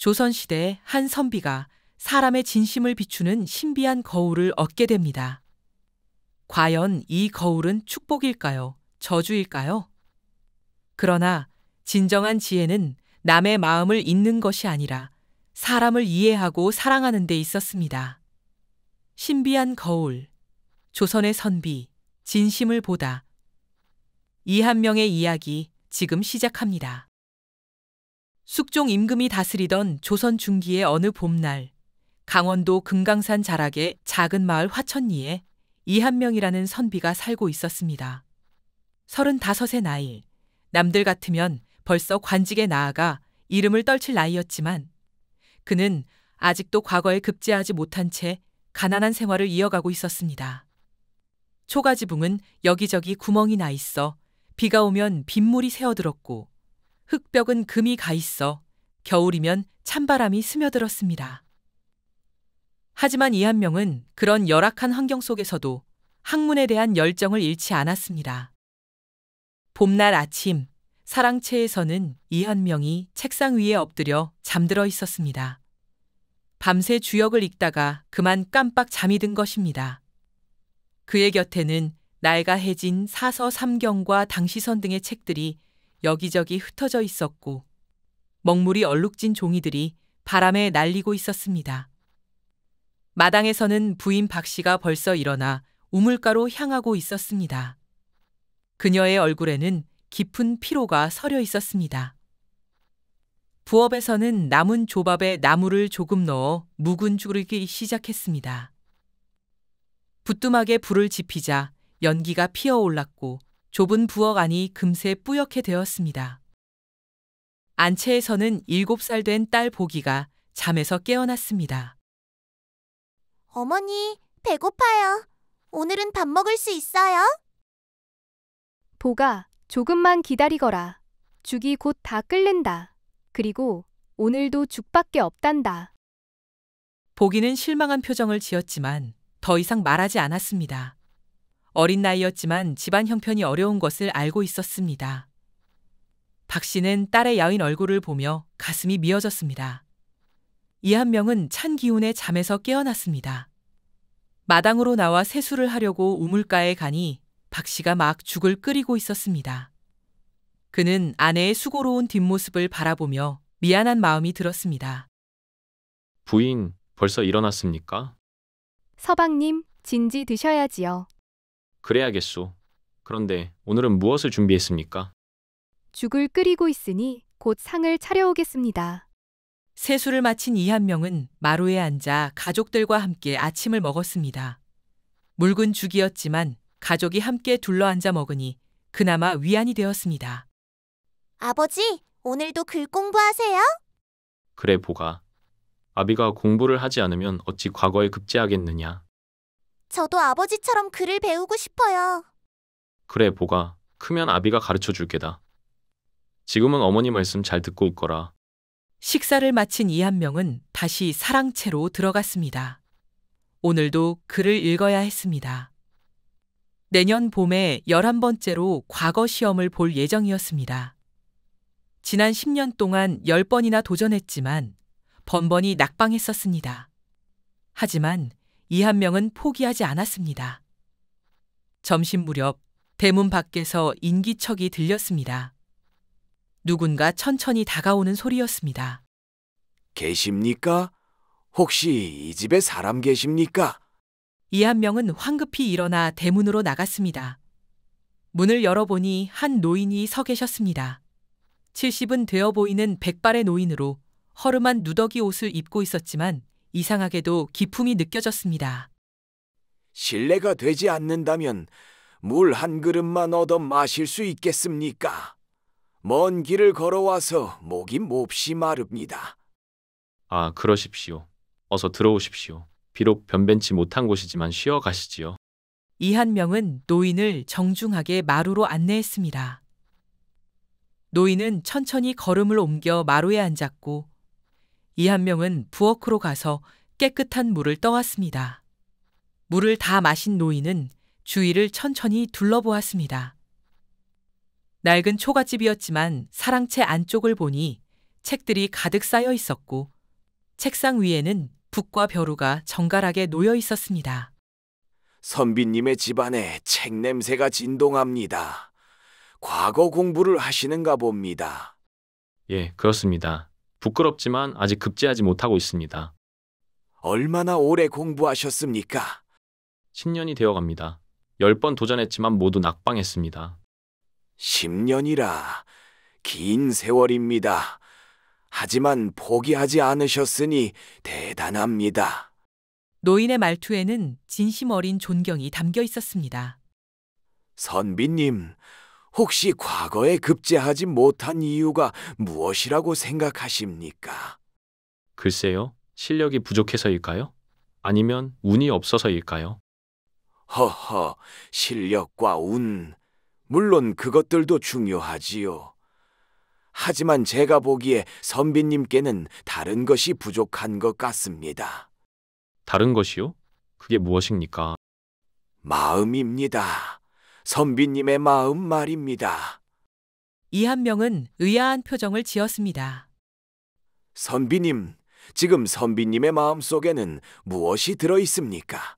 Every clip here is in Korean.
조선시대의 한 선비가 사람의 진심을 비추는 신비한 거울을 얻게 됩니다. 과연 이 거울은 축복일까요? 저주일까요? 그러나 진정한 지혜는 남의 마음을 읽는 것이 아니라 사람을 이해하고 사랑하는 데 있었습니다. 신비한 거울, 조선의 선비, 진심을 보다. 이한명의 이야기 지금 시작합니다. 숙종 임금이 다스리던 조선 중기의 어느 봄날, 강원도 금강산 자락의 작은 마을 화천리에 이한명이라는 선비가 살고 있었습니다. 35의 나이, 남들 같으면 벌써 관직에 나아가 이름을 떨칠 나이였지만 그는 아직도 과거에 급제하지 못한 채 가난한 생활을 이어가고 있었습니다. 초가지붕은 여기저기 구멍이 나 있어 비가 오면 빗물이 새어들었고 흙벽은 금이 가 있어 겨울이면 찬바람이 스며들었습니다. 하지만 이한명은 그런 열악한 환경 속에서도 학문에 대한 열정을 잃지 않았습니다. 봄날 아침, 사랑채에서는 이한명이 책상 위에 엎드려 잠들어 있었습니다. 밤새 주역을 읽다가 그만 깜빡 잠이 든 것입니다. 그의 곁에는 낡아 해진 사서 삼경과 당시선 등의 책들이 여기저기 흩어져 있었고 먹물이 얼룩진 종이들이 바람에 날리고 있었습니다. 마당에서는 부인 박씨가 벌써 일어나 우물가로 향하고 있었습니다. 그녀의 얼굴에는 깊은 피로가 서려 있었습니다. 부엌에서는 남은 조밥에 나물을 조금 넣어 묵은 죽을 끓이기 시작했습니다. 부뚜막에 불을 지피자 연기가 피어올랐고 좁은 부엌 안이 금세 뿌옇게 되었습니다. 안채에서는 7살 된 딸 보기가 잠에서 깨어났습니다. 어머니, 배고파요. 오늘은 밥 먹을 수 있어요? 보가, 조금만 기다리거라. 죽이 곧 다 끓는다. 그리고 오늘도 죽밖에 없단다. 보기는 실망한 표정을 지었지만 더 이상 말하지 않았습니다. 어린 나이였지만 집안 형편이 어려운 것을 알고 있었습니다. 박 씨는 딸의 야윈 얼굴을 보며 가슴이 미어졌습니다. 이한명은 찬 기운에 잠에서 깨어났습니다. 마당으로 나와 세수를 하려고 우물가에 가니 박 씨가 막 죽을 끓이고 있었습니다. 그는 아내의 수고로운 뒷모습을 바라보며 미안한 마음이 들었습니다. 부인, 벌써 일어났습니까? 서방님, 진지 드셔야지요. 그래야겠소. 그런데 오늘은 무엇을 준비했습니까? 죽을 끓이고 있으니 곧 상을 차려오겠습니다. 세수를 마친 이한명은 마루에 앉아 가족들과 함께 아침을 먹었습니다. 묽은 죽이었지만 가족이 함께 둘러앉아 먹으니 그나마 위안이 되었습니다. 아버지, 오늘도 글 공부하세요? 그래, 보가. 아비가 공부를 하지 않으면 어찌 과거에 급제하겠느냐. 저도 아버지처럼 글을 배우고 싶어요. 그래, 보가. 크면 아비가 가르쳐 줄게다. 지금은 어머니 말씀 잘 듣고 있거라. 식사를 마친 이한명은 다시 사랑채로 들어갔습니다. 오늘도 글을 읽어야 했습니다. 내년 봄에 11번째로 과거 시험을 볼 예정이었습니다. 지난 10년 동안 10번이나 도전했지만 번번이 낙방했었습니다. 하지만 이한명은 포기하지 않았습니다. 점심 무렵 대문 밖에서 인기척이 들렸습니다. 누군가 천천히 다가오는 소리였습니다. 계십니까? 혹시 이 집에 사람 계십니까? 이한명은 황급히 일어나 대문으로 나갔습니다. 문을 열어보니 한 노인이 서 계셨습니다. 70은 되어 보이는 백발의 노인으로 허름한 누더기 옷을 입고 있었지만 이상하게도 기품이 느껴졌습니다. 실례가 되지 않는다면 물 한 그릇만 얻어 마실 수 있겠습니까? 먼 길을 걸어와서 목이 몹시 마릅니다. 아, 그러십시오. 어서 들어오십시오. 비록 변변치 못한 곳이지만 쉬어 가시지요. 이한명은 노인을 정중하게 마루로 안내했습니다. 노인은 천천히 걸음을 옮겨 마루에 앉았고 이한명은 부엌으로 가서 깨끗한 물을 떠왔습니다. 물을 다 마신 노인은 주위를 천천히 둘러보았습니다. 낡은 초가집이었지만 사랑채 안쪽을 보니 책들이 가득 쌓여 있었고 책상 위에는 붓과 벼루가 정갈하게 놓여 있었습니다. 선비님의 집안에 책 냄새가 진동합니다. 과거 공부를 하시는가 봅니다. 예, 그렇습니다. 부끄럽지만 아직 급제하지 못하고 있습니다. 얼마나 오래 공부하셨습니까? 10년이 되어 갑니다. 10번 도전했지만 모두 낙방했습니다. 10년이라 긴 세월입니다. 하지만 포기하지 않으셨으니 대단합니다. 노인의 말투에는 진심 어린 존경이 담겨 있었습니다. 선비님, 혹시 과거에 급제하지 못한 이유가 무엇이라고 생각하십니까? 글쎄요, 실력이 부족해서일까요? 아니면 운이 없어서일까요? 허허, 실력과 운, 물론 그것들도 중요하지요. 하지만 제가 보기에 선비님께는 다른 것이 부족한 것 같습니다. 다른 것이요? 그게 무엇입니까? 마음입니다. 선비님의 마음 말입니다. 이한명은 의아한 표정을 지었습니다. 선비님, 지금 선비님의 마음 속에는 무엇이 들어 있습니까?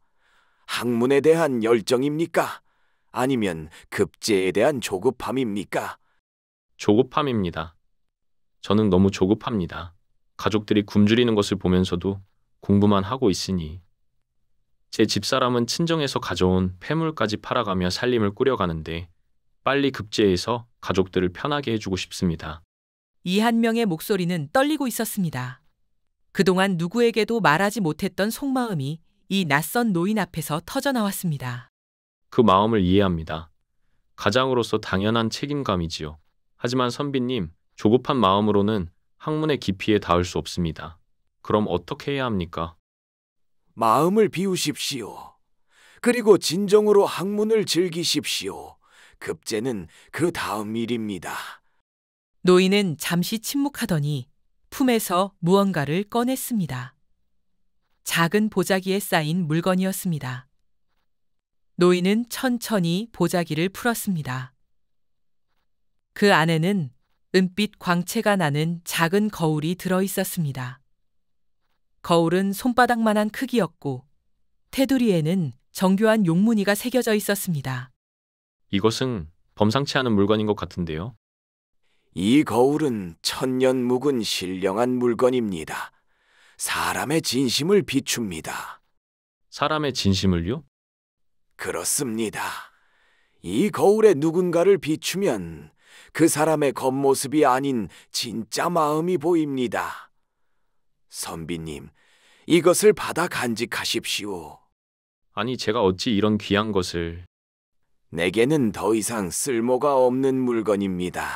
학문에 대한 열정입니까? 아니면 급제에 대한 조급함입니까? 조급함입니다. 저는 너무 조급합니다. 가족들이 굶주리는 것을 보면서도 공부만 하고 있으니 제 집사람은 친정에서 가져온 폐물까지 팔아가며 살림을 꾸려가는데 빨리 급제해서 가족들을 편하게 해주고 싶습니다. 이한명의 목소리는 떨리고 있었습니다. 그동안 누구에게도 말하지 못했던 속마음이 이 낯선 노인 앞에서 터져나왔습니다. 그 마음을 이해합니다. 가장으로서 당연한 책임감이지요. 하지만 선비님, 조급한 마음으로는 학문의 깊이에 닿을 수 없습니다. 그럼 어떻게 해야 합니까? 마음을 비우십시오. 그리고 진정으로 학문을 즐기십시오. 급제는 그 다음 일입니다. 노인은 잠시 침묵하더니 품에서 무언가를 꺼냈습니다. 작은 보자기에 쌓인 물건이었습니다. 노인은 천천히 보자기를 풀었습니다. 그 안에는 은빛 광채가 나는 작은 거울이 들어 있었습니다. 거울은 손바닥만한 크기였고 테두리에는 정교한 용무늬가 새겨져 있었습니다. 이것은 범상치 않은 물건인 것 같은데요. 이 거울은 천년 묵은 신령한 물건입니다. 사람의 진심을 비춥니다. 사람의 진심을요? 그렇습니다. 이 거울에 누군가를 비추면 그 사람의 겉모습이 아닌 진짜 마음이 보입니다. 선비님, 이것을 받아 간직하십시오. 아니, 제가 어찌 이런 귀한 것을... 내게는 더 이상 쓸모가 없는 물건입니다.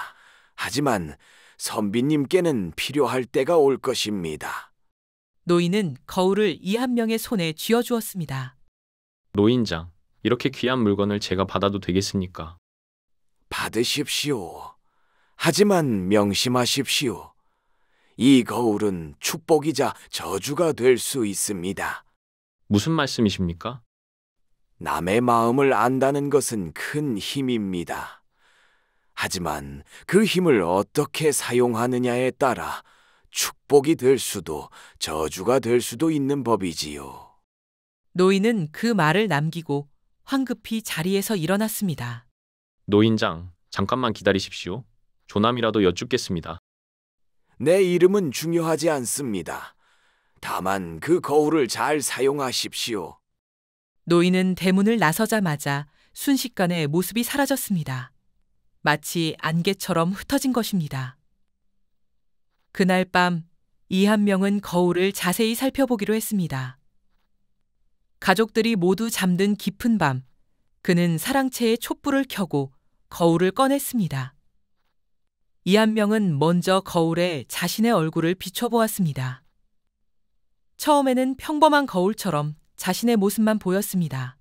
하지만 선비님께는 필요할 때가 올 것입니다. 노인은 거울을 이한명의 손에 쥐어주었습니다. 노인장, 이렇게 귀한 물건을 제가 받아도 되겠습니까? 받으십시오. 하지만 명심하십시오. 이 거울은 축복이자 저주가 될 수 있습니다. 무슨 말씀이십니까? 남의 마음을 안다는 것은 큰 힘입니다. 하지만 그 힘을 어떻게 사용하느냐에 따라 축복이 될 수도 저주가 될 수도 있는 법이지요. 노인은 그 말을 남기고 황급히 자리에서 일어났습니다. 노인장, 잠깐만 기다리십시오. 조남이라도 여쭙겠습니다. 내 이름은 중요하지 않습니다. 다만 그 거울을 잘 사용하십시오. 노인은 대문을 나서자마자 순식간에 모습이 사라졌습니다. 마치 안개처럼 흩어진 것입니다. 그날 밤 이한명은 거울을 자세히 살펴보기로 했습니다. 가족들이 모두 잠든 깊은 밤, 그는 사랑채에 촛불을 켜고 거울을 꺼냈습니다. 이한명은 먼저 거울에 자신의 얼굴을 비춰보았습니다. 처음에는 평범한 거울처럼 자신의 모습만 보였습니다.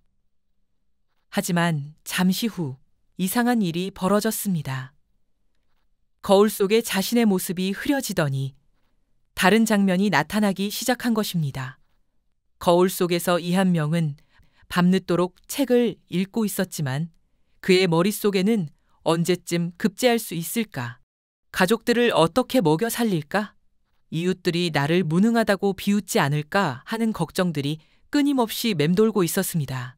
하지만 잠시 후 이상한 일이 벌어졌습니다. 거울 속에 자신의 모습이 흐려지더니 다른 장면이 나타나기 시작한 것입니다. 거울 속에서 이한명은 밤늦도록 책을 읽고 있었지만 그의 머릿속에는 언제쯤 급제할 수 있을까? 가족들을 어떻게 먹여 살릴까? 이웃들이 나를 무능하다고 비웃지 않을까 하는 걱정들이 끊임없이 맴돌고 있었습니다.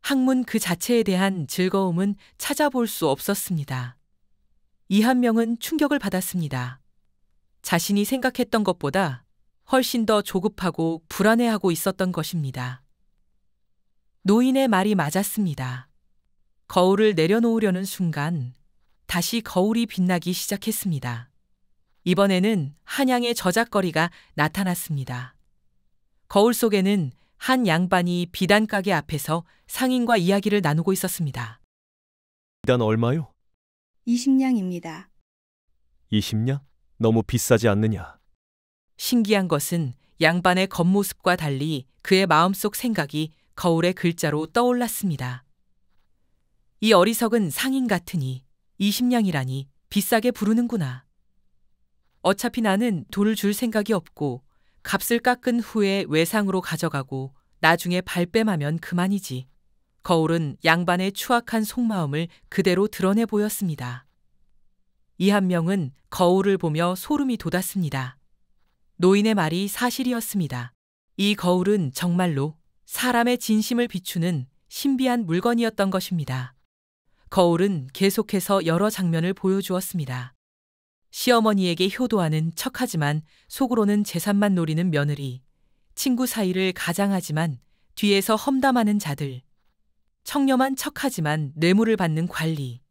학문 그 자체에 대한 즐거움은 찾아볼 수 없었습니다. 이한명은 충격을 받았습니다. 자신이 생각했던 것보다 훨씬 더 조급하고 불안해하고 있었던 것입니다. 노인의 말이 맞았습니다. 거울을 내려놓으려는 순간 다시 거울이 빛나기 시작했습니다. 이번에는 한양의 저작거리가 나타났습니다. 거울 속에는 한 양반이 비단가게 앞에서 상인과 이야기를 나누고 있었습니다. 비단 얼마요? 20냥입니다. 20냥? 너무 비싸지 않느냐? 신기한 것은 양반의 겉모습과 달리 그의 마음속 생각이 거울의 글자로 떠올랐습니다. 이 어리석은 상인 같으니 20냥이라니 비싸게 부르는구나. 어차피 나는 돈을 줄 생각이 없고 값을 깎은 후에 외상으로 가져가고 나중에 발뺌하면 그만이지. 거울은 양반의 추악한 속마음을 그대로 드러내 보였습니다. 이한명은 거울을 보며 소름이 돋았습니다. 노인의 말이 사실이었습니다. 이 거울은 정말로 사람의 진심을 비추는 신비한 물건이었던 것입니다. 거울은 계속해서 여러 장면을 보여주었습니다. 시어머니에게 효도하는 척하지만 속으로는 재산만 노리는 며느리, 친구 사이를 가장하지만 뒤에서 험담하는 자들, 청렴한 척하지만 뇌물을 받는 관리.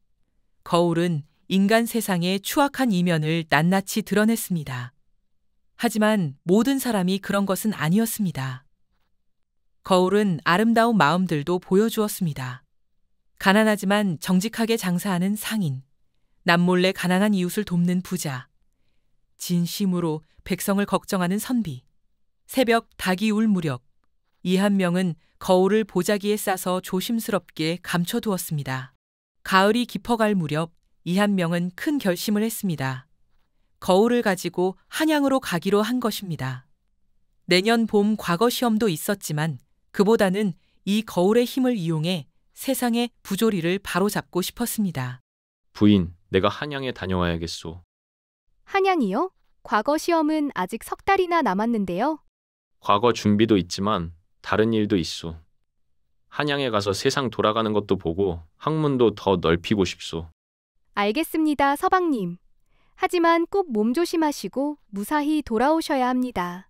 거울은 인간 세상의 추악한 이면을 낱낱이 드러냈습니다. 하지만 모든 사람이 그런 것은 아니었습니다. 거울은 아름다운 마음들도 보여주었습니다. 가난하지만 정직하게 장사하는 상인, 남몰래 가난한 이웃을 돕는 부자, 진심으로 백성을 걱정하는 선비, 새벽 닭이 울 무렵, 이한명은 거울을 보자기에 싸서 조심스럽게 감춰두었습니다. 가을이 깊어갈 무렵 이한명은 큰 결심을 했습니다. 거울을 가지고 한양으로 가기로 한 것입니다. 내년 봄 과거 시험도 있었지만 그보다는 이 거울의 힘을 이용해 세상의 부조리를 바로잡고 싶었습니다. 부인, 내가 한양에 다녀와야겠소. 한양이요? 과거 시험은 아직 3달이나 남았는데요. 과거 준비도 있지만 다른 일도 있소. 한양에 가서 세상 돌아가는 것도 보고 학문도 더 넓히고 싶소. 알겠습니다, 서방님. 하지만 꼭 몸 조심하시고 무사히 돌아오셔야 합니다.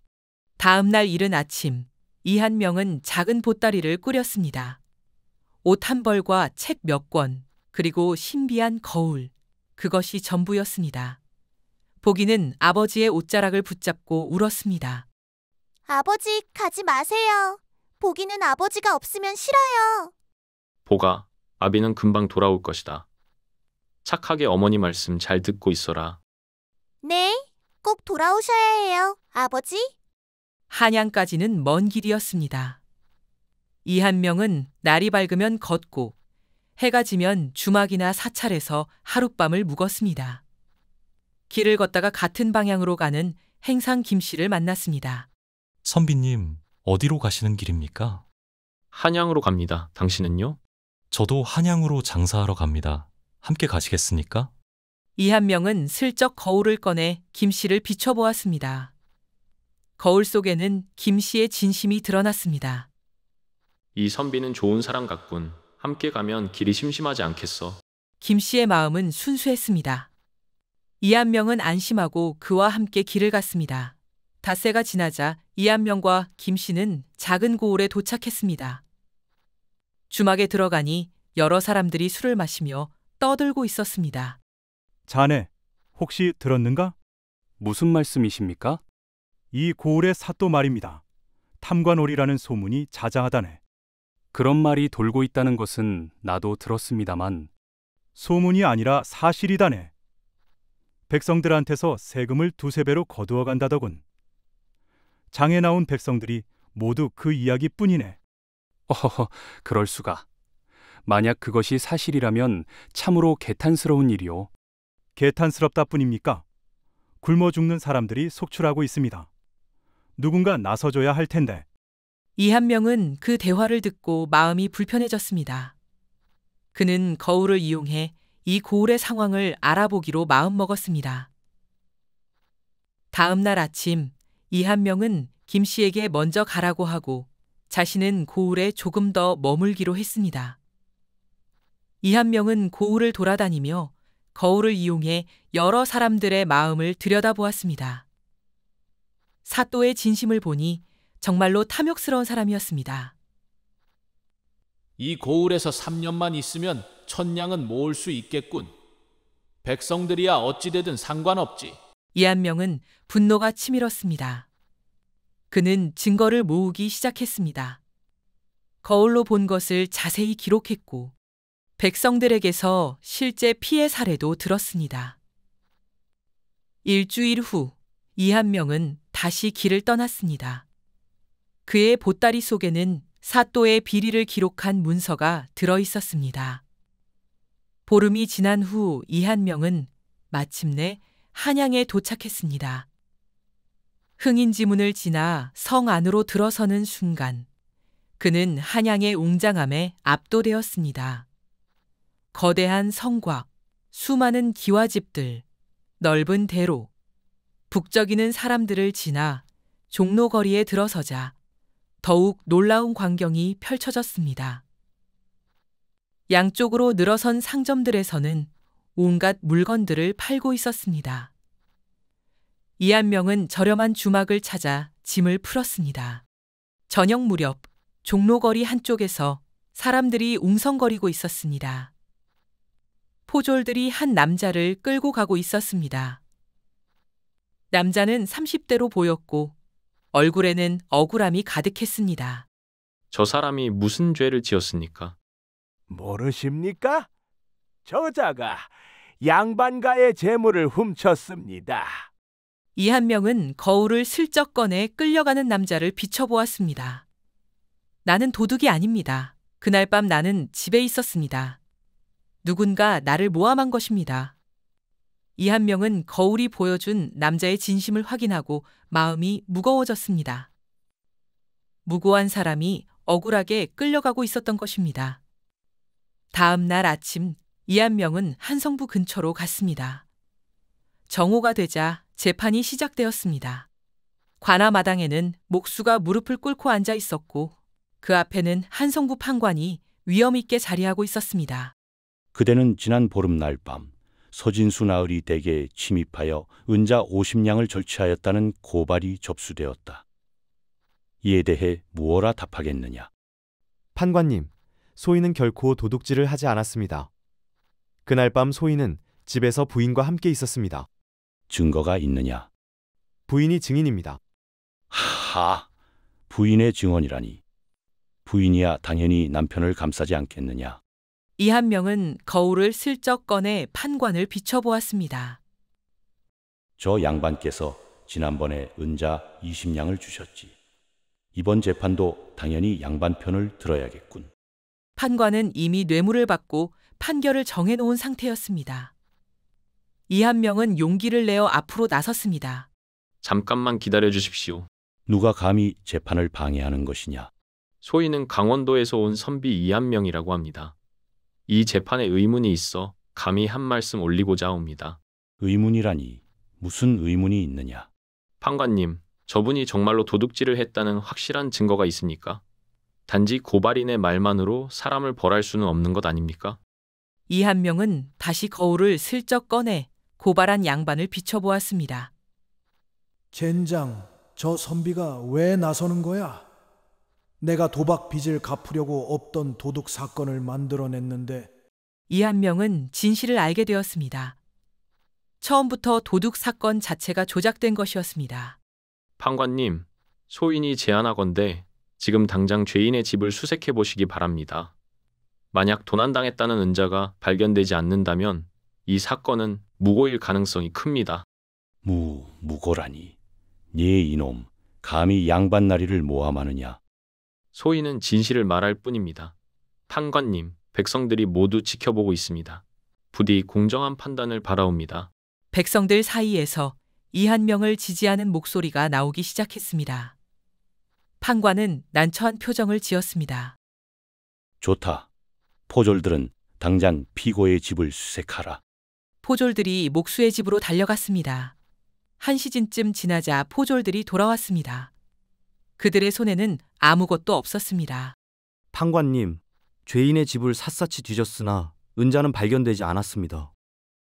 다음 날 이른 아침, 이한명은 작은 보따리를 꾸렸습니다. 옷 한 벌과 책 몇 권, 그리고 신비한 거울, 그것이 전부였습니다. 보기는 아버지의 옷자락을 붙잡고 울었습니다. 아버지, 가지 마세요. 보기는 아버지가 없으면 싫어요. 보가, 아비는 금방 돌아올 것이다. 착하게 어머니 말씀 잘 듣고 있어라. 네, 꼭 돌아오셔야 해요, 아버지. 한양까지는 먼 길이었습니다. 이한명은 날이 밝으면 걷고 해가 지면 주막이나 사찰에서 하룻밤을 묵었습니다. 길을 걷다가 같은 방향으로 가는 행상 김씨를 만났습니다. 선비님, 어디로 가시는 길입니까? 한양으로 갑니다. 당신은요? 저도 한양으로 장사하러 갑니다. 함께 가시겠습니까? 이한명은 슬쩍 거울을 꺼내 김씨를 비춰보았습니다. 거울 속에는 김씨의 진심이 드러났습니다. 이 선비는 좋은 사람 같군. 함께 가면 길이 심심하지 않겠어. 김씨의 마음은 순수했습니다. 이한명은 안심하고 그와 함께 길을 갔습니다. 닷새가 지나자 이한명과 김씨는 작은 고을에 도착했습니다. 주막에 들어가니 여러 사람들이 술을 마시며 떠들고 있었습니다. 자네, 혹시 들었는가? 무슨 말씀이십니까? 이 고을의 사또 말입니다. 탐관오리라는 소문이 자자하다네. 그런 말이 돌고 있다는 것은 나도 들었습니다만 소문이 아니라 사실이다네. 백성들한테서 세금을 2~3배로 거두어 간다더군. 장에 나온 백성들이 모두 그 이야기뿐이네. 어허허, 그럴 수가. 만약 그것이 사실이라면 참으로 개탄스러운 일이오. 개탄스럽다 뿐입니까? 굶어 죽는 사람들이 속출하고 있습니다. 누군가 나서줘야 할 텐데. 이한명은 그 대화를 듣고 마음이 불편해졌습니다. 그는 거울을 이용해 이 고을의 상황을 알아보기로 마음먹었습니다. 다음 날 아침 이한명은 김 씨에게 먼저 가라고 하고 자신은 고을에 조금 더 머물기로 했습니다. 이한명은 고을을 돌아다니며 거울을 이용해 여러 사람들의 마음을 들여다보았습니다. 사또의 진심을 보니 정말로 탐욕스러운 사람이었습니다. 이 고을에서 3년만 있으면 천냥은 모을 수 있겠군. 백성들이야 어찌되든 상관없지. 이한명은 분노가 치밀었습니다. 그는 증거를 모으기 시작했습니다. 거울로 본 것을 자세히 기록했고 백성들에게서 실제 피해 사례도 들었습니다. 일주일 후 이한명은 다시 길을 떠났습니다. 그의 보따리 속에는 사또의 비리를 기록한 문서가 들어 있었습니다. 보름이 지난 후 이한명은 마침내 한양에 도착했습니다. 흥인지문을 지나 성 안으로 들어서는 순간 그는 한양의 웅장함에 압도되었습니다. 거대한 성곽, 수많은 기와집들, 넓은 대로, 북적이는 사람들을 지나 종로거리에 들어서자 더욱 놀라운 광경이 펼쳐졌습니다. 양쪽으로 늘어선 상점들에서는 온갖 물건들을 팔고 있었습니다. 이한명은 저렴한 주막을 찾아 짐을 풀었습니다. 저녁 무렵 종로거리 한쪽에서 사람들이 웅성거리고 있었습니다. 포졸들이 한 남자를 끌고 가고 있었습니다. 남자는 30대로 보였고 얼굴에는 억울함이 가득했습니다. 저 사람이 무슨 죄를 지었습니까? 모르십니까? 저자가 양반가의 재물을 훔쳤습니다. 이한명은 거울을 슬쩍 꺼내 끌려가는 남자를 비춰보았습니다. 나는 도둑이 아닙니다. 그날 밤 나는 집에 있었습니다. 누군가 나를 모함한 것입니다. 이한명은 거울이 보여준 남자의 진심을 확인하고 마음이 무거워졌습니다. 무고한 사람이 억울하게 끌려가고 있었던 것입니다. 다음 날 아침 이한명은 한성부 근처로 갔습니다. 정오가 되자 재판이 시작되었습니다. 관아마당에는 목수가 무릎을 꿇고 앉아 있었고 그 앞에는 한성부 판관이 위엄 있게 자리하고 있었습니다. 그대는 지난 보름날 밤 서진수 나으리 댁에 침입하여 은자 50냥을 절취하였다는 고발이 접수되었다. 이에 대해 무엇라 답하겠느냐? 판관님, 소인은 결코 도둑질을 하지 않았습니다. 그날 밤 소인은 집에서 부인과 함께 있었습니다. 증거가 있느냐? 부인이 증인입니다. 하하, 부인의 증언이라니. 부인이야 당연히 남편을 감싸지 않겠느냐? 이한명은 거울을 슬쩍 꺼내 판관을 비춰보았습니다. 저 양반께서 지난번에 은자 20냥을 주셨지. 이번 재판도 당연히 양반 편을 들어야겠군. 판관은 이미 뇌물을 받고 판결을 정해놓은 상태였습니다. 이한명은 용기를 내어 앞으로 나섰습니다. 잠깐만 기다려 주십시오. 누가 감히 재판을 방해하는 것이냐? 소인은 강원도에서 온 선비 이한명이라고 합니다. 이 재판에 의문이 있어 감히 한 말씀 올리고자 옵니다. 의문이라니 무슨 의문이 있느냐? 판관님, 저분이 정말로 도둑질을 했다는 확실한 증거가 있습니까? 단지 고발인의 말만으로 사람을 벌할 수는 없는 것 아닙니까? 이한명은 다시 거울을 슬쩍 꺼내 고발한 양반을 비춰보았습니다. 젠장, 저 선비가 왜 나서는 거야? 내가 도박 빚을 갚으려고 없던 도둑 사건을 만들어냈는데. 이한명은 진실을 알게 되었습니다. 처음부터 도둑 사건 자체가 조작된 것이었습니다. 판관님, 소인이 제안하건대 지금 당장 죄인의 집을 수색해 보시기 바랍니다. 만약 도난당했다는 은자가 발견되지 않는다면 이 사건은 무고일 가능성이 큽니다. 무고라니. 네 이놈, 감히 양반나리를 모함하느냐? 소인은 진실을 말할 뿐입니다. 판관님, 백성들이 모두 지켜보고 있습니다. 부디 공정한 판단을 바라옵니다. 백성들 사이에서 이한명을 지지하는 목소리가 나오기 시작했습니다. 판관은 난처한 표정을 지었습니다. 좋다. 포졸들은 당장 피고의 집을 수색하라. 포졸들이 목수의 집으로 달려갔습니다. 1시쯤 지나자 포졸들이 돌아왔습니다. 그들의 손에는 아무것도 없었습니다. 판관님, 죄인의 집을 샅샅이 뒤졌으나 은자는 발견되지 않았습니다.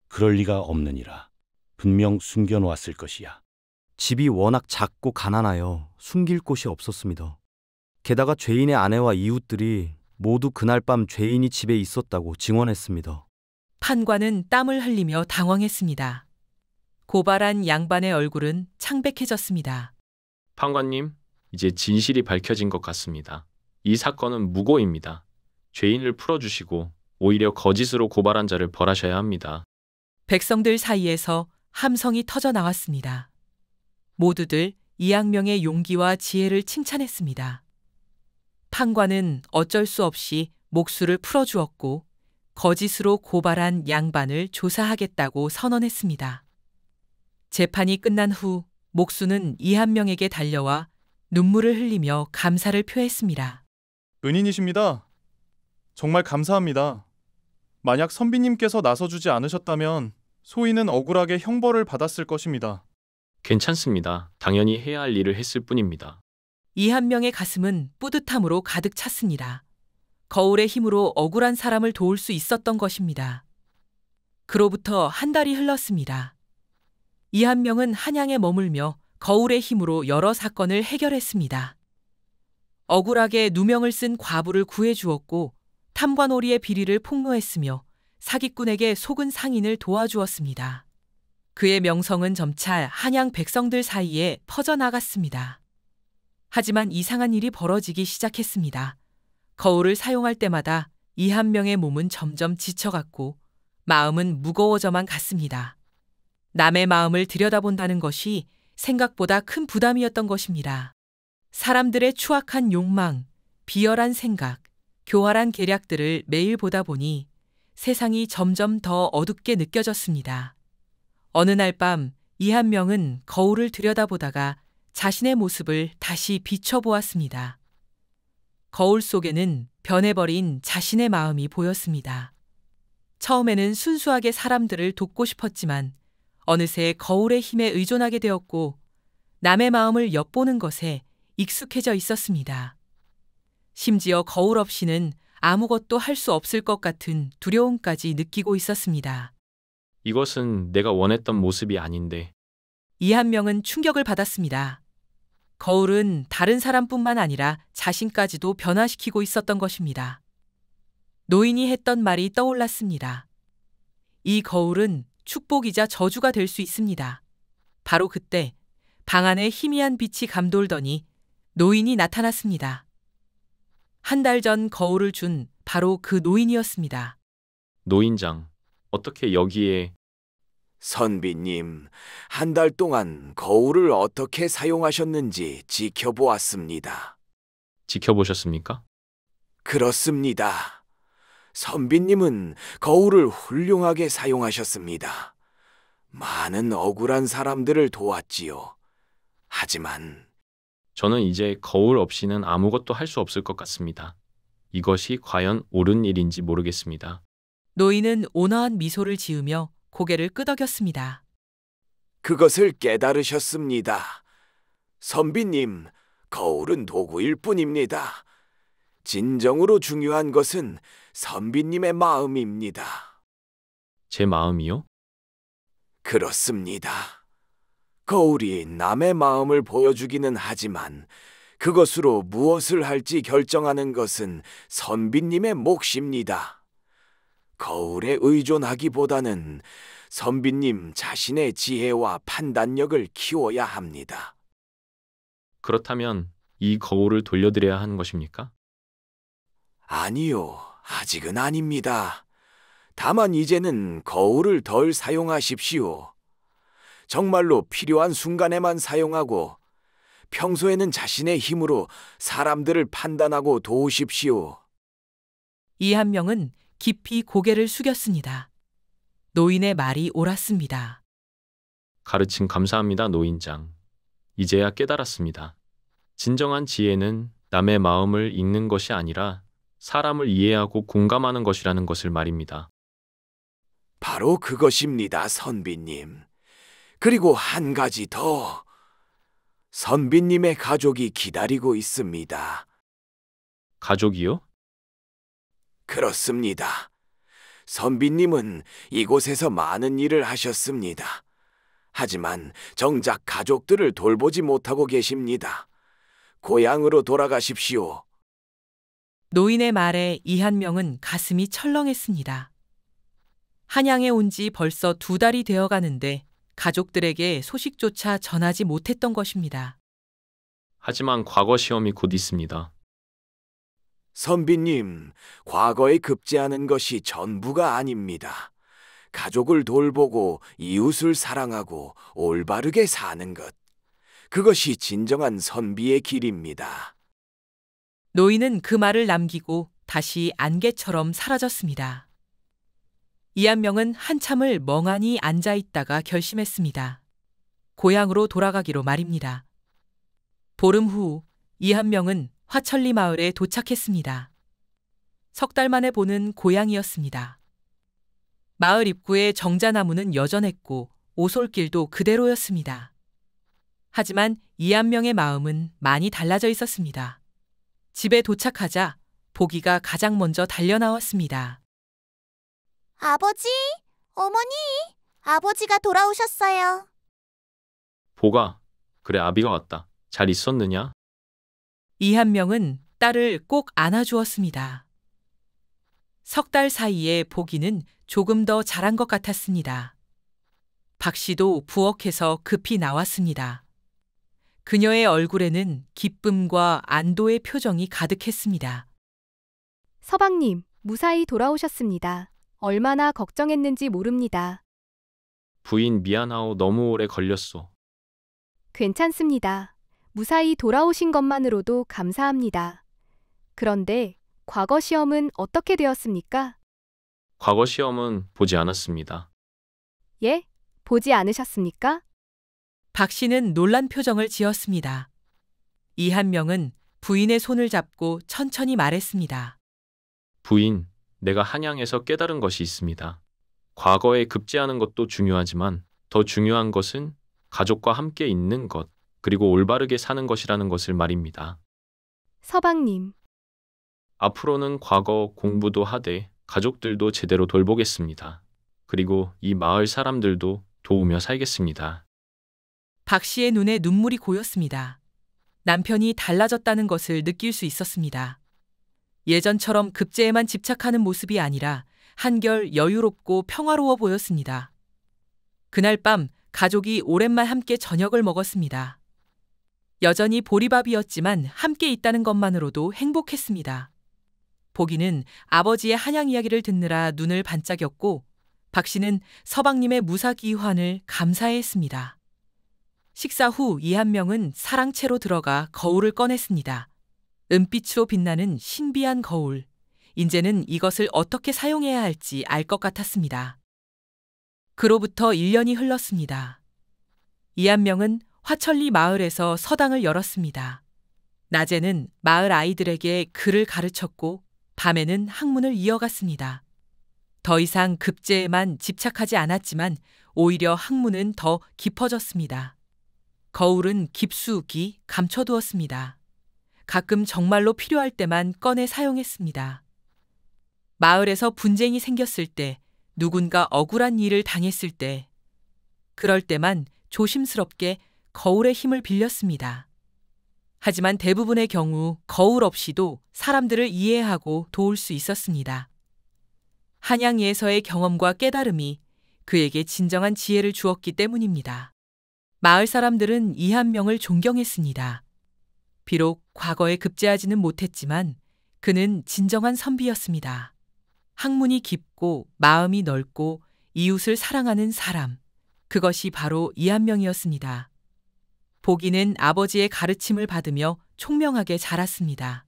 그럴 리가 없느니라. 분명 숨겨놓았을 것이야. 집이 워낙 작고 가난하여 숨길 곳이 없었습니다. 게다가 죄인의 아내와 이웃들이 모두 그날 밤 죄인이 집에 있었다고 증언했습니다. 판관은 땀을 흘리며 당황했습니다. 고발한 양반의 얼굴은 창백해졌습니다. 판관님, 이제 진실이 밝혀진 것 같습니다. 이 사건은 무고입니다. 죄인을 풀어주시고 오히려 거짓으로 고발한 자를 벌하셔야 합니다. 백성들 사이에서 함성이 터져 나왔습니다. 모두들 이학명의 용기와 지혜를 칭찬했습니다. 판관은 어쩔 수 없이 목수를 풀어주었고 거짓으로 고발한 양반을 조사하겠다고 선언했습니다. 재판이 끝난 후 목수는 이한명에게 달려와 눈물을 흘리며 감사를 표했습니다. 은인이십니다. 정말 감사합니다. 만약 선비님께서 나서주지 않으셨다면 소인은 억울하게 형벌을 받았을 것입니다. 괜찮습니다. 당연히 해야 할 일을 했을 뿐입니다. 이한명의 가슴은 뿌듯함으로 가득 찼습니다. 거울의 힘으로 억울한 사람을 도울 수 있었던 것입니다. 그로부터 한 달이 흘렀습니다. 이한명은 한양에 머물며 거울의 힘으로 여러 사건을 해결했습니다. 억울하게 누명을 쓴 과부를 구해주었고 탐관오리의 비리를 폭로했으며 사기꾼에게 속은 상인을 도와주었습니다. 그의 명성은 점차 한양 백성들 사이에 퍼져나갔습니다. 하지만 이상한 일이 벌어지기 시작했습니다. 거울을 사용할 때마다 이한명의 몸은 점점 지쳐갔고 마음은 무거워져만 갔습니다. 남의 마음을 들여다본다는 것이 생각보다 큰 부담이었던 것입니다. 사람들의 추악한 욕망, 비열한 생각, 교활한 계략들을 매일 보다 보니 세상이 점점 더 어둡게 느껴졌습니다. 어느 날 밤 이한명은 거울을 들여다보다가 자신의 모습을 다시 비춰보았습니다. 거울 속에는 변해버린 자신의 마음이 보였습니다. 처음에는 순수하게 사람들을 돕고 싶었지만 어느새 거울의 힘에 의존하게 되었고 남의 마음을 엿보는 것에 익숙해져 있었습니다. 심지어 거울 없이는 아무것도 할 수 없을 것 같은 두려움까지 느끼고 있었습니다. 이것은 내가 원했던 모습이 아닌데. 이한명은 충격을 받았습니다. 거울은 다른 사람뿐만 아니라 자신까지도 변화시키고 있었던 것입니다. 노인이 했던 말이 떠올랐습니다. 이 거울은 축복이자 저주가 될 수 있습니다. 바로 그때 방 안에 희미한 빛이 감돌더니 노인이 나타났습니다. 한 달 전 거울을 준 바로 그 노인이었습니다. 노인장, 어떻게 여기에... 선비님, 한 달 동안 거울을 어떻게 사용하셨는지 지켜보았습니다. 지켜보셨습니까? 그렇습니다. 선비님은 거울을 훌륭하게 사용하셨습니다. 많은 억울한 사람들을 도왔지요. 하지만 저는 이제 거울 없이는 아무것도 할 수 없을 것 같습니다. 이것이 과연 옳은 일인지 모르겠습니다. 노인은 온화한 미소를 지으며 고개를 끄덕였습니다. 그것을 깨달으셨습니다. 선비님, 거울은 도구일 뿐입니다. 진정으로 중요한 것은 선비님의 마음입니다. 제 마음이요? 그렇습니다. 거울이 남의 마음을 보여주기는 하지만 그것으로 무엇을 할지 결정하는 것은 선비님의 몫입니다. 거울에 의존하기보다는 선비님 자신의 지혜와 판단력을 키워야 합니다. 그렇다면 이 거울을 돌려드려야 하는 것입니까? 아니요, 아직은 아닙니다. 다만 이제는 거울을 덜 사용하십시오. 정말로 필요한 순간에만 사용하고 평소에는 자신의 힘으로 사람들을 판단하고 도우십시오. 이한명은 깊이 고개를 숙였습니다. 노인의 말이 옳았습니다. 가르침 감사합니다, 노인장. 이제야 깨달았습니다. 진정한 지혜는 남의 마음을 읽는 것이 아니라 사람을 이해하고 공감하는 것이라는 것을 말입니다. 바로 그것입니다, 선비님. 그리고 한 가지 더. 선비님의 가족이 기다리고 있습니다. 가족이요? 그렇습니다. 선비님은 이곳에서 많은 일을 하셨습니다. 하지만 정작 가족들을 돌보지 못하고 계십니다. 고향으로 돌아가십시오. 노인의 말에 이한명은 가슴이 철렁했습니다. 한양에 온 지 벌써 2달이 되어 가는데 가족들에게 소식조차 전하지 못했던 것입니다. 하지만 과거 시험이 곧 있습니다. 선비님, 과거에 급제하는 것이 전부가 아닙니다. 가족을 돌보고 이웃을 사랑하고 올바르게 사는 것. 그것이 진정한 선비의 길입니다. 노인은 그 말을 남기고 다시 안개처럼 사라졌습니다. 이한명은 한참을 멍하니 앉아 있다가 결심했습니다. 고향으로 돌아가기로 말입니다. 보름 후 이한명은 화천리 마을에 도착했습니다. 3달 만에 보는 고향이었습니다. 마을 입구에 정자나무는 여전했고 오솔길도 그대로였습니다. 하지만 이한명의 마음은 많이 달라져 있었습니다. 집에 도착하자 보기가 가장 먼저 달려나왔습니다. 아버지, 어머니, 아버지가 돌아오셨어요. 보가, 그래 아비가 왔다. 잘 있었느냐? 이한명은 딸을 꼭 안아주었습니다. 3달 사이에 보기는 조금 더 자란 것 같았습니다. 박 씨도 부엌에서 급히 나왔습니다. 그녀의 얼굴에는 기쁨과 안도의 표정이 가득했습니다. 서방님, 무사히 돌아오셨습니다. 얼마나 걱정했는지 모릅니다. 부인 미안하오. 너무 오래 걸렸소. 괜찮습니다. 무사히 돌아오신 것만으로도 감사합니다. 그런데 과거 시험은 어떻게 되었습니까? 과거 시험은 보지 않았습니다. 예? 보지 않으셨습니까? 박 씨는 놀란 표정을 지었습니다. 이한명은 부인의 손을 잡고 천천히 말했습니다. 부인, 내가 한양에서 깨달은 것이 있습니다. 과거에 급제하는 것도 중요하지만 더 중요한 것은 가족과 함께 있는 것, 그리고 올바르게 사는 것이라는 것을 말입니다. 서방님. 앞으로는 과거 공부도 하되 가족들도 제대로 돌보겠습니다. 그리고 이 마을 사람들도 도우며 살겠습니다. 박 씨의 눈에 눈물이 고였습니다. 남편이 달라졌다는 것을 느낄 수 있었습니다. 예전처럼 급제에만 집착하는 모습이 아니라 한결 여유롭고 평화로워 보였습니다. 그날 밤 가족이 오랜만 함께 저녁을 먹었습니다. 여전히 보리밥이었지만 함께 있다는 것만으로도 행복했습니다. 보기는 아버지의 한양 이야기를 듣느라 눈을 반짝였고 박 씨는 서방님의 무사기환을 감사해했습니다. 식사 후 이한명은 사랑채로 들어가 거울을 꺼냈습니다. 은빛으로 빛나는 신비한 거울. 이제는 이것을 어떻게 사용해야 할지 알 것 같았습니다. 그로부터 1년이 흘렀습니다. 이한명은 화천리 마을에서 서당을 열었습니다. 낮에는 마을 아이들에게 글을 가르쳤고 밤에는 학문을 이어갔습니다. 더 이상 급제에만 집착하지 않았지만 오히려 학문은 더 깊어졌습니다. 거울은 깊숙이 감춰두었습니다. 가끔 정말로 필요할 때만 꺼내 사용했습니다. 마을에서 분쟁이 생겼을 때, 누군가 억울한 일을 당했을 때, 그럴 때만 조심스럽게 거울의 힘을 빌렸습니다. 하지만 대부분의 경우 거울 없이도 사람들을 이해하고 도울 수 있었습니다. 한양예서의 경험과 깨달음이 그에게 진정한 지혜를 주었기 때문입니다. 마을 사람들은 이한명을 존경했습니다. 비록 과거에 급제하지는 못했지만 그는 진정한 선비였습니다. 학문이 깊고 마음이 넓고 이웃을 사랑하는 사람, 그것이 바로 이한명이었습니다. 보기는 아버지의 가르침을 받으며 총명하게 자랐습니다.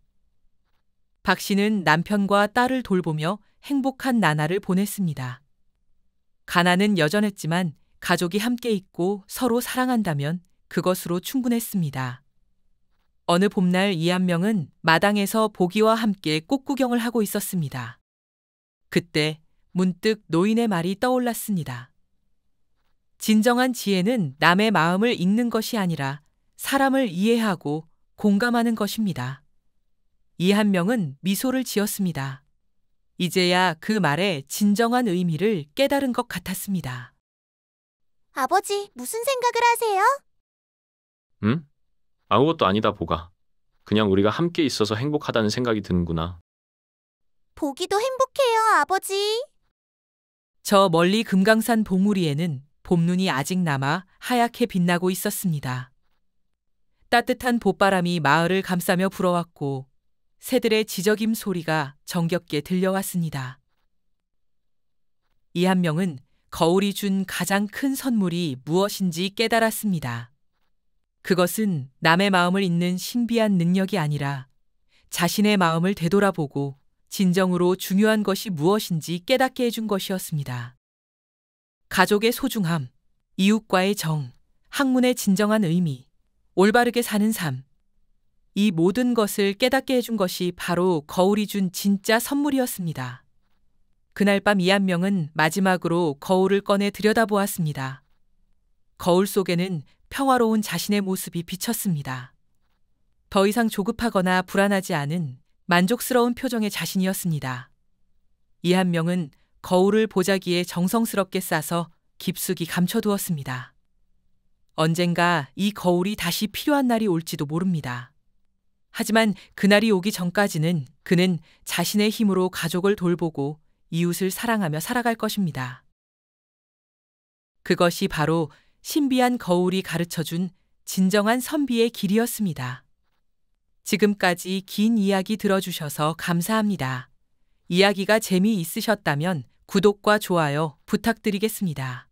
박 씨는 남편과 딸을 돌보며 행복한 나날을 보냈습니다. 가난은 여전했지만 가족이 함께 있고 서로 사랑한다면 그것으로 충분했습니다. 어느 봄날 이한명은 마당에서 보기와 함께 꽃구경을 하고 있었습니다. 그때 문득 노인의 말이 떠올랐습니다. 진정한 지혜는 남의 마음을 읽는 것이 아니라 사람을 이해하고 공감하는 것입니다. 이한명은 미소를 지었습니다. 이제야 그 말의 진정한 의미를 깨달은 것 같았습니다. 아버지, 무슨 생각을 하세요? 응? 아무것도 아니다, 보가. 그냥 우리가 함께 있어서 행복하다는 생각이 드는구나. 보기도 행복해요, 아버지. 저 멀리 금강산 봉우리에는 봄눈이 아직 남아 하얗게 빛나고 있었습니다. 따뜻한 봄바람이 마을을 감싸며 불어왔고 새들의 지저귐 소리가 정겹게 들려왔습니다. 이한명은 거울이 준 가장 큰 선물이 무엇인지 깨달았습니다. 그것은 남의 마음을 읽는 신비한 능력이 아니라 자신의 마음을 되돌아보고 진정으로 중요한 것이 무엇인지 깨닫게 해준 것이었습니다. 가족의 소중함, 이웃과의 정, 학문의 진정한 의미, 올바르게 사는 삶, 이 모든 것을 깨닫게 해준 것이 바로 거울이 준 진짜 선물이었습니다. 그날 밤 이한명은 마지막으로 거울을 꺼내 들여다보았습니다. 거울 속에는 평화로운 자신의 모습이 비쳤습니다. 더 이상 조급하거나 불안하지 않은 만족스러운 표정의 자신이었습니다. 이한명은 거울을 보자기에 정성스럽게 싸서 깊숙이 감춰두었습니다. 언젠가 이 거울이 다시 필요한 날이 올지도 모릅니다. 하지만 그날이 오기 전까지는 그는 자신의 힘으로 가족을 돌보고 이웃을 사랑하며 살아갈 것입니다. 그것이 바로 신비한 거울이 가르쳐준 진정한 선비의 길이었습니다. 지금까지 긴 이야기 들어주셔서 감사합니다. 이야기가 재미있으셨다면 구독과 좋아요 부탁드리겠습니다.